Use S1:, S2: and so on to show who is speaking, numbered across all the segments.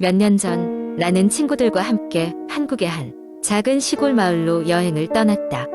S1: 몇 년 전, 나는 친구들과 함께 한국의 한 작은 시골 마을로 여행을 떠났다.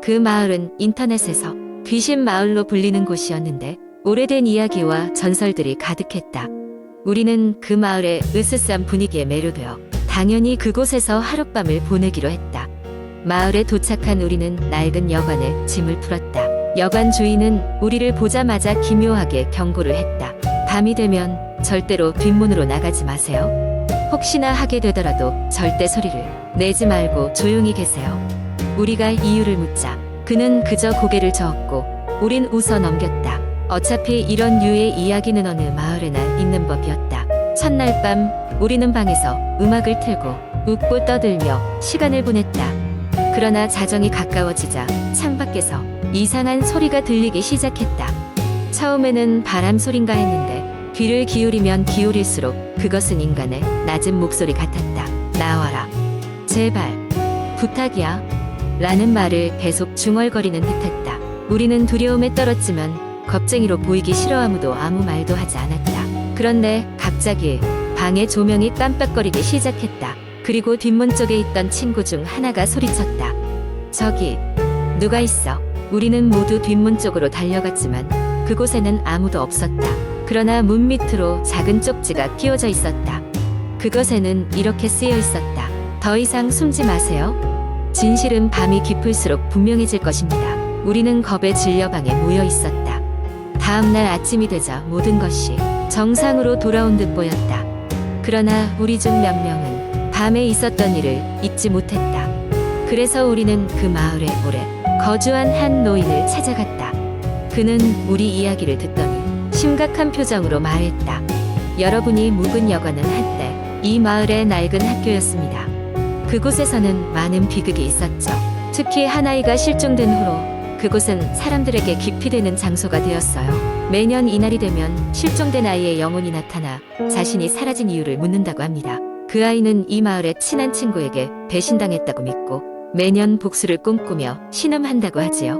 S1: 그 마을은 인터넷에서 귀신 마을로 불리는 곳이었는데 오래된 이야기와 전설들이 가득했다. 우리는 그 마을의 으스스한 분위기에 매료되어 당연히 그곳에서 하룻밤을 보내기로 했다. 마을에 도착한 우리는 낡은 여관에 짐을 풀었다. 여관 주인은 우리를 보자마자 기묘하게 경고를 했다. 밤이 되면 절대로 뒷문으로 나가지 마세요. 혹시나 하게 되더라도 절대 소리를 내지 말고 조용히 계세요. 우리가 이유를 묻자 그는 그저 고개를 저었고 우린 웃어 넘겼다. 어차피 이런 류의 이야기는 어느 마을에나 있는 법이었다. 첫날 밤 우리는 방에서 음악을 틀고 웃고 떠들며 시간을 보냈다. 그러나 자정이 가까워지자 창밖에서 이상한 소리가 들리기 시작했다. 처음에는 바람 소린가 했는데 귀를 기울이면 기울일수록 그것은 인간의 낮은 목소리 같았다. 나와라. 제발. 부탁이야. 라는 말을 계속 중얼거리는 듯했다. 우리는 두려움에 떨었지만 겁쟁이로 보이기 싫어 아무도 아무 말도 하지 않았다. 그런데 갑자기 방의 조명이 깜빡거리기 시작했다. 그리고 뒷문 쪽에 있던 친구 중 하나가 소리쳤다. 저기 누가 있어? 우리는 모두 뒷문 쪽으로 달려갔지만 그곳에는 아무도 없었다. 그러나 문 밑으로 작은 쪽지가 끼워져 있었다. 그것에는 이렇게 쓰여 있었다. 더 이상 숨지 마세요. 진실은 밤이 깊을수록 분명해질 것입니다. 우리는 겁에 질려 방에 모여 있었다. 다음날 아침이 되자 모든 것이 정상으로 돌아온 듯 보였다. 그러나 우리 중 몇 명은 밤에 있었던 일을 잊지 못했다. 그래서 우리는 그 마을에 오래 거주한 한 노인을 찾아갔다. 그는 우리 이야기를 듣더니 심각한 표정으로 말했다. 여러분이 묵은 여관은 한때 이 마을의 낡은 학교였습니다. 그곳에서는 많은 비극이 있었죠. 특히 한 아이가 실종된 후로 그곳은 사람들에게 깊이 되는 장소가 되었어요. 매년 이날이 되면 실종된 아이의 영혼이 나타나 자신이 사라진 이유를 묻는다고 합니다. 그 아이는 이 마을의 친한 친구에게 배신당했다고 믿고 매년 복수를 꿈꾸며 신음한다고 하지요.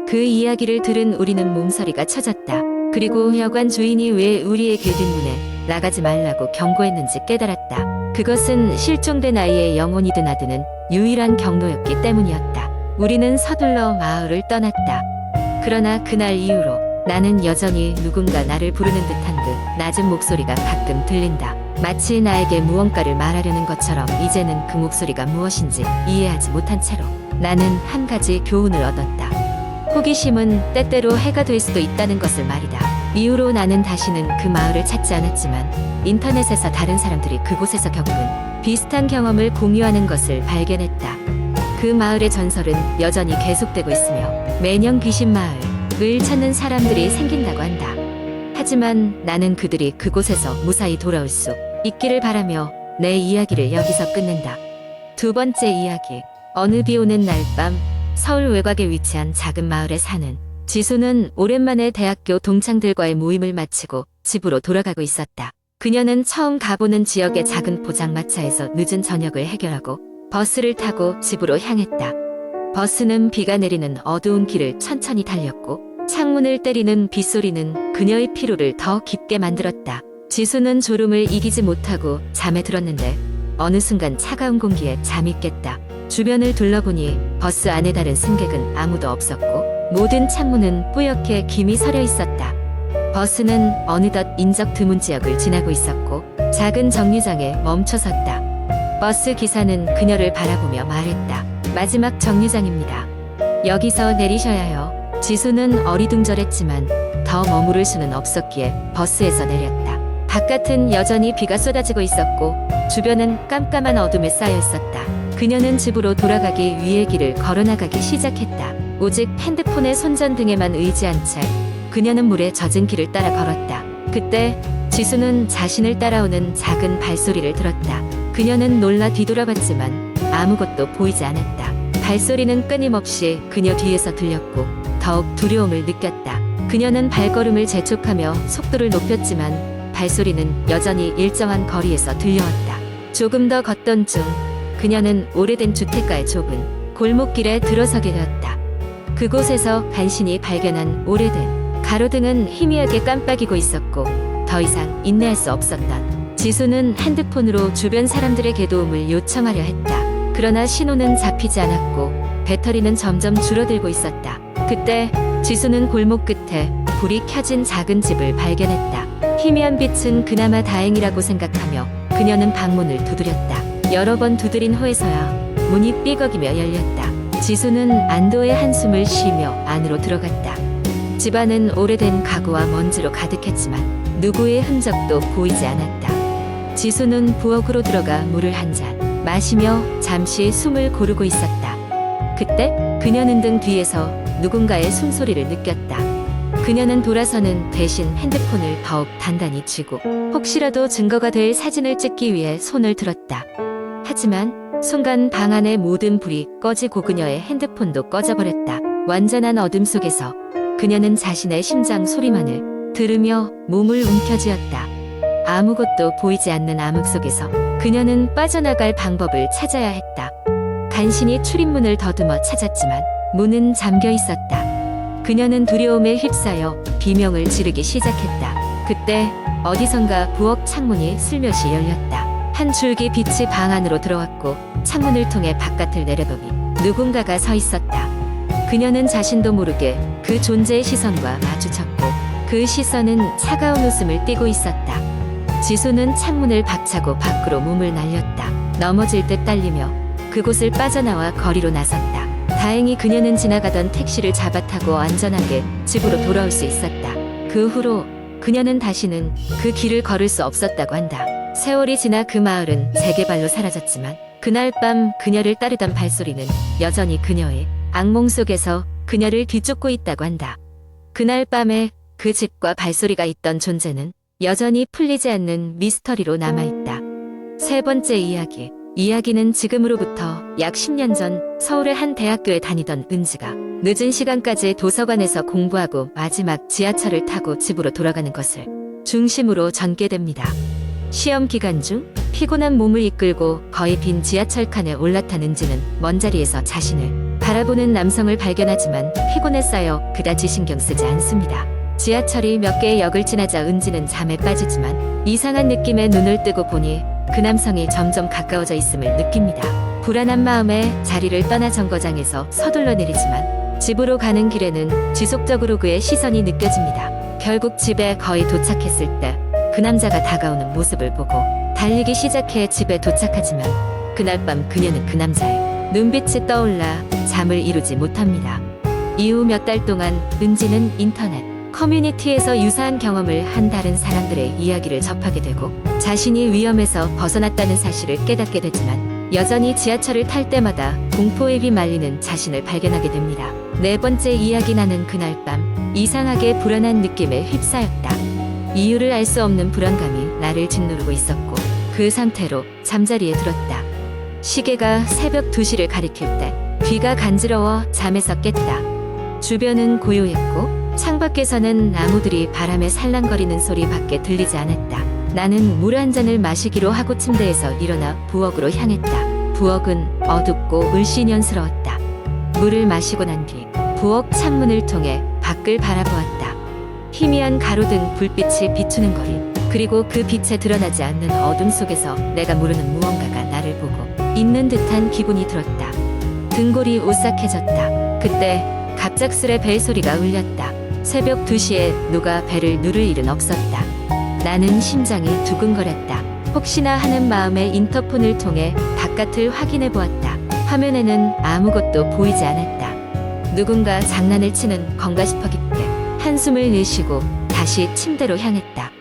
S1: 그 이야기를 들은 우리는 몸서리가 쳐졌다. 그리고 여관 주인이 왜 우리에게 뒷문에 나가지 말라고 경고했는지 깨달았다. 그것은 실종된 아이의 영혼이 드나드는 유일한 경로였기 때문이었다. 우리는 서둘러 마을을 떠났다. 그러나 그날 이후로 나는 여전히 누군가 나를 부르는 듯한 그 낮은 목소리가 가끔 들린다. 마치 나에게 무언가를 말하려는 것처럼 이제는 그 목소리가 무엇인지 이해하지 못한 채로 나는 한 가지 교훈을 얻었다. 호기심은 때때로 해가 될 수도 있다는 것을 말이다. 이후로 나는 다시는 그 마을을 찾지 않았지만 인터넷에서 다른 사람들이 그곳에서 겪은 비슷한 경험을 공유하는 것을 발견했다. 그 마을의 전설은 여전히 계속되고 있으며 매년 귀신 마을을 찾는 사람들이 생긴다고 한다. 하지만 나는 그들이 그곳에서 무사히 돌아올 수 있기를 바라며 내 이야기를 여기서 끝낸다. 두 번째 이야기. 어느 비 오는 날 밤 서울 외곽에 위치한 작은 마을에 사는 지수는 오랜만에 대학교 동창들과의 모임을 마치고 집으로 돌아가고 있었다. 그녀는 처음 가보는 지역의 작은 포장마차에서 늦은 저녁을 해결하고 버스를 타고 집으로 향했다. 버스는 비가 내리는 어두운 길을 천천히 달렸고 창문을 때리는 빗소리는 그녀의 피로를 더 깊게 만들었다. 지수는 졸음을 이기지 못하고 잠에 들었는데 어느 순간 차가운 공기에 잠이 깼다. 주변을 둘러보니 버스 안에 다른 승객은 아무도 없었고 모든 창문은 뿌옇게 김이 서려 있었다. 버스는 어느덧 인적 드문 지역을 지나고 있었고 작은 정류장에 멈춰섰다. 버스 기사는 그녀를 바라보며 말했다. 마지막 정류장입니다. 여기서 내리셔야 해요. 지수는 어리둥절했지만 더 머무를 수는 없었기에 버스에서 내렸다. 바깥은 여전히 비가 쏟아지고 있었고 주변은 깜깜한 어둠에 쌓여 있었다. 그녀는 집으로 돌아가기 위해 길을 걸어나가기 시작했다. 오직 핸드폰의 손전등에만 의지한 채 그녀는 물에 젖은 길을 따라 걸었다. 그때 지수는 자신을 따라오는 작은 발소리를 들었다. 그녀는 놀라 뒤돌아봤지만 아무것도 보이지 않았다. 발소리는 끊임없이 그녀 뒤에서 들렸고 더욱 두려움을 느꼈다. 그녀는 발걸음을 재촉하며 속도를 높였지만 발소리는 여전히 일정한 거리에서 들려왔다. 조금 더 걷던 중 그녀는 오래된 주택가의 좁은 골목길에 들어서게 되었다. 그곳에서 간신히 발견한 오래된 가로등은 희미하게 깜빡이고 있었고 더 이상 인내할 수 없었던 지수는 핸드폰으로 주변 사람들에게 도움을 요청하려 했다. 그러나 신호는 잡히지 않았고 배터리는 점점 줄어들고 있었다. 그때 지수는 골목 끝에 불이 켜진 작은 집을 발견했다. 희미한 빛은 그나마 다행이라고 생각하며 그녀는 방문을 두드렸다. 여러 번 두드린 후에서야 문이 삐걱이며 열렸다. 지수는 안도의 한숨을 쉬며 안으로 들어갔다. 집안은 오래된 가구와 먼지로 가득했지만 누구의 흔적도 보이지 않았다. 지수는 부엌으로 들어가 물을 한 잔 마시며 잠시 숨을 고르고 있었다. 그때 그녀는 등 뒤에서 누군가의 숨소리를 느꼈다. 그녀는 돌아서는 대신 핸드폰을 더욱 단단히 쥐고 혹시라도 증거가 될 사진을 찍기 위해 손을 들었다. 하지만 순간 방 안의 모든 불이 꺼지고 그녀의 핸드폰도 꺼져버렸다. 완전한 어둠 속에서 그녀는 자신의 심장 소리만을 들으며 몸을 움켜쥐었다. 아무것도 보이지 않는 암흑 속에서 그녀는 빠져나갈 방법을 찾아야 했다. 간신히 출입문을 더듬어 찾았지만 문은 잠겨 있었다. 그녀는 두려움에 휩싸여 비명을 지르기 시작했다. 그때 어디선가 부엌 창문이 슬며시 열렸다. 한 줄기 빛이 방 안으로 들어왔고 창문을 통해 바깥을 내려보니 누군가가 서 있었다. 그녀는 자신도 모르게 그 존재의 시선과 마주쳤고 그 시선은 차가운 웃음을 띠고 있었다. 지수는 창문을 박차고 밖으로 몸을 날렸다. 넘어질 듯 딸리며 그곳을 빠져나와 거리로 나섰다. 다행히 그녀는 지나가던 택시를 잡아타고 안전하게 집으로 돌아올 수 있었다. 그 후로 그녀는 다시는 그 길을 걸을 수 없었다고 한다. 세월이 지나 그 마을은 재개발로 사라졌지만 그날 밤 그녀를 따르던 발소리는 여전히 그녀의 악몽 속에서 그녀를 뒤쫓고 있다고 한다. 그날 밤에 그 집과 발소리가 있던 존재는 여전히 풀리지 않는 미스터리로 남아있다. 세 번째 이야기. 이야기는 지금으로부터 약 10년 전 서울의 한 대학교에 다니던 은지가 늦은 시간까지 도서관에서 공부하고 마지막 지하철을 타고 집으로 돌아가는 것을 중심으로 전개됩니다. 시험 기간 중 피곤한 몸을 이끌고 거의 빈 지하철 칸에 올라탄 은지는 먼 자리에서 자신을 바라보는 남성을 발견하지만 피곤에 쌓여 그다지 신경 쓰지 않습니다. 지하철이 몇 개의 역을 지나자 은지는 잠에 빠지지만 이상한 느낌에 눈을 뜨고 보니 그 남성이 점점 가까워져 있음을 느낍니다. 불안한 마음에 자리를 떠나 정거장에서 서둘러 내리지만 집으로 가는 길에는 지속적으로 그의 시선이 느껴집니다. 결국 집에 거의 도착했을 때 그 남자가 다가오는 모습을 보고 달리기 시작해 집에 도착하지만 그날 밤 그녀는 그 남자의 눈빛이 떠올라 잠을 이루지 못합니다. 이후 몇 달 동안 은지는 인터넷 커뮤니티에서 유사한 경험을 한 다른 사람들의 이야기를 접하게 되고 자신이 위험에서 벗어났다는 사실을 깨닫게 되지만 여전히 지하철을 탈 때마다 공포에 휘말리는 자신을 발견하게 됩니다. 네 번째 이야기. 나는 그날 밤 이상하게 불안한 느낌에 휩싸였다. 이유를 알 수 없는 불안감이 나를 짓누르고 있었고 그 상태로 잠자리에 들었다. 시계가 새벽 2시를 가리킬 때 귀가 간지러워 잠에서 깼다. 주변은 고요했고 창밖에서는 나무들이 바람에 살랑거리는 소리밖에 들리지 않았다. 나는 물 한 잔을 마시기로 하고 침대에서 일어나 부엌으로 향했다. 부엌은 어둡고 을씨년스러웠다. 물을 마시고 난 뒤 부엌 창문을 통해 밖을 바라보았다. 희미한 가로등 불빛이 비추는 거리, 그리고 그 빛에 드러나지 않는 어둠 속에서 내가 모르는 무언가가 나를 보고 있는 듯한 기분이 들었다. 등골이 오싹해졌다. 그때 갑작스레 벨소리가 울렸다. 새벽 2시에 누가 벨을 누를 일은 없었다. 나는 심장이 두근거렸다. 혹시나 하는 마음에 인터폰을 통해 바깥을 확인해 보았다. 화면에는 아무것도 보이지 않았다. 누군가 장난을 치는 건가 싶어 깊게 한숨을 내쉬고 다시 침대로 향했다.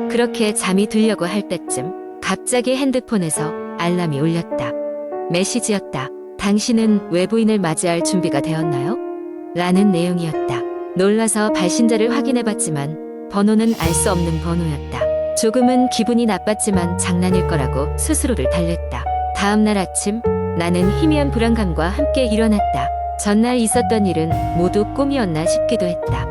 S1: 그렇게 잠이 들려고 할 때쯤 갑자기 핸드폰에서 알람이 울렸다. 메시지였다. 당신은 외부인을 맞이할 준비가 되었나요? 라는 내용이었다. 놀라서 발신자를 확인해봤지만 번호는 알 수 없는 번호였다. 조금은 기분이 나빴지만 장난일 거라고 스스로를 달랬다. 다음날 아침 나는 희미한 불안감과 함께 일어났다. 전날 있었던 일은 모두 꿈이었나 싶기도 했다.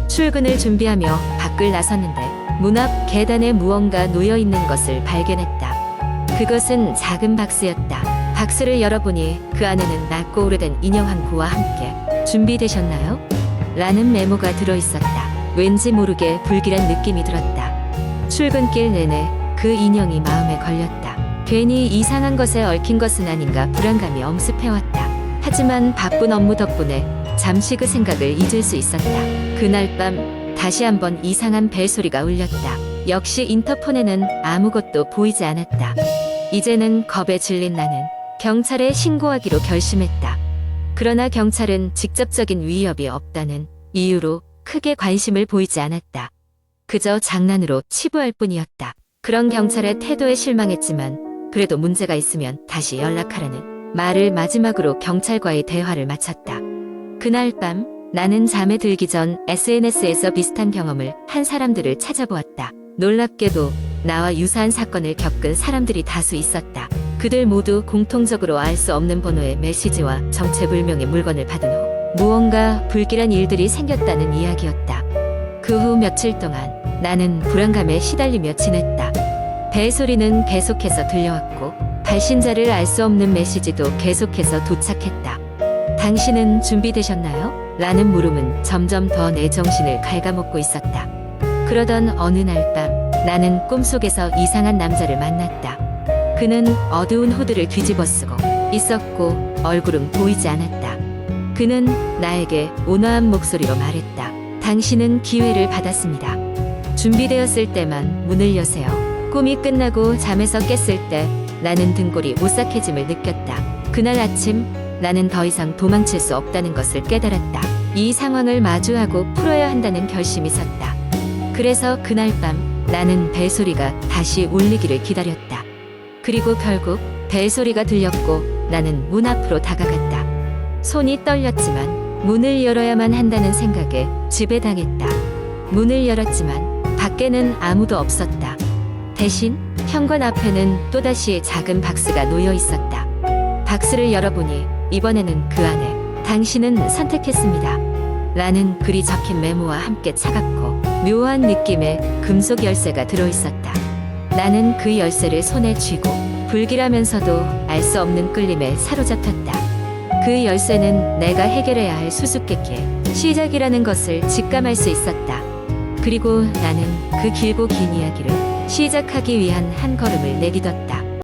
S1: 출근을 준비하며 밖을 나섰는데 문 앞 계단에 무언가 놓여있는 것을 발견했다. 그것은 작은 박스였다. 박스를 열어보니 그 안에는 낡고 오래된 인형 한 구와 함께 준비되셨나요? 라는 메모가 들어있었다. 왠지 모르게 불길한 느낌이 들었다. 출근길 내내 그 인형이 마음에 걸렸다. 괜히 이상한 것에 얽힌 것은 아닌가 불안감이 엄습해왔다. 하지만 바쁜 업무 덕분에 잠시 그 생각을 잊을 수 있었다. 그날 밤 다시 한번 이상한 벨소리가 울렸다. 역시 인터폰에는 아무것도 보이지 않았다. 이제는 겁에 질린 나는 경찰에 신고하기로 결심했다. 그러나 경찰은 직접적인 위협이 없다는 이유로 크게 관심을 보이지 않았다. 그저 장난으로 치부할 뿐이었다. 그런 경찰의 태도에 실망했지만 그래도 문제가 있으면 다시 연락하라는 말을 마지막으로 경찰과의 대화를 마쳤다. 그날 밤 나는 잠에 들기 전 SNS에서 비슷한 경험을 한 사람들을 찾아보았다. 놀랍게도 나와 유사한 사건을 겪은 사람들이 다수 있었다. 그들 모두 공통적으로 알 수 없는 번호의 메시지와 정체불명의 물건을 받은 후 무언가 불길한 일들이 생겼다는 이야기였다. 그 후 며칠 동안 나는 불안감에 시달리며 지냈다. 벨소리는 계속해서 들려왔고 발신자를 알 수 없는 메시지도 계속해서 도착했다. 당신은 준비되셨나요? 라는 물음은 점점 더 내 정신을 갉아먹고 있었다. 그러던 어느 날 밤 나는 꿈속에서 이상한 남자를 만났다. 그는 어두운 후드를 뒤집어 쓰고 있었고 얼굴은 보이지 않았다. 그는 나에게 온화한 목소리로 말했다. 당신은 기회를 받았습니다. 준비되었을 때만 문을 여세요. 꿈이 끝나고 잠에서 깼을 때 나는 등골이 오싹해짐을 느꼈다. 그날 아침 나는 더 이상 도망칠 수 없다는 것을 깨달았다. 이 상황을 마주하고 풀어야 한다는 결심이 섰다. 그래서 그날 밤 나는 벨소리가 다시 울리기를 기다렸다. 그리고 결국 벨소리가 들렸고 나는 문 앞으로 다가갔다. 손이 떨렸지만 문을 열어야만 한다는 생각에 지배당했다. 문을 열었지만 밖에는 아무도 없었다. 대신 현관 앞에는 또다시 작은 박스가 놓여 있었다. 박스를 열어보니 이번에는 그 안에 당신은 선택했습니다. 라는 글이 적힌 메모와 함께 차갑고 묘한 느낌의 금속 열쇠가 들어있었다. 나는 그 열쇠를 손에 쥐고 불길하면서도 알 수 없는 끌림에 사로잡혔다. 그 열쇠는 내가 해결해야 할 수수께끼의 시작이라는 것을 직감할 수 있었다. 그리고 나는 그 길고 긴 이야기를 시작하기 위한 한 걸음을 내딛었다.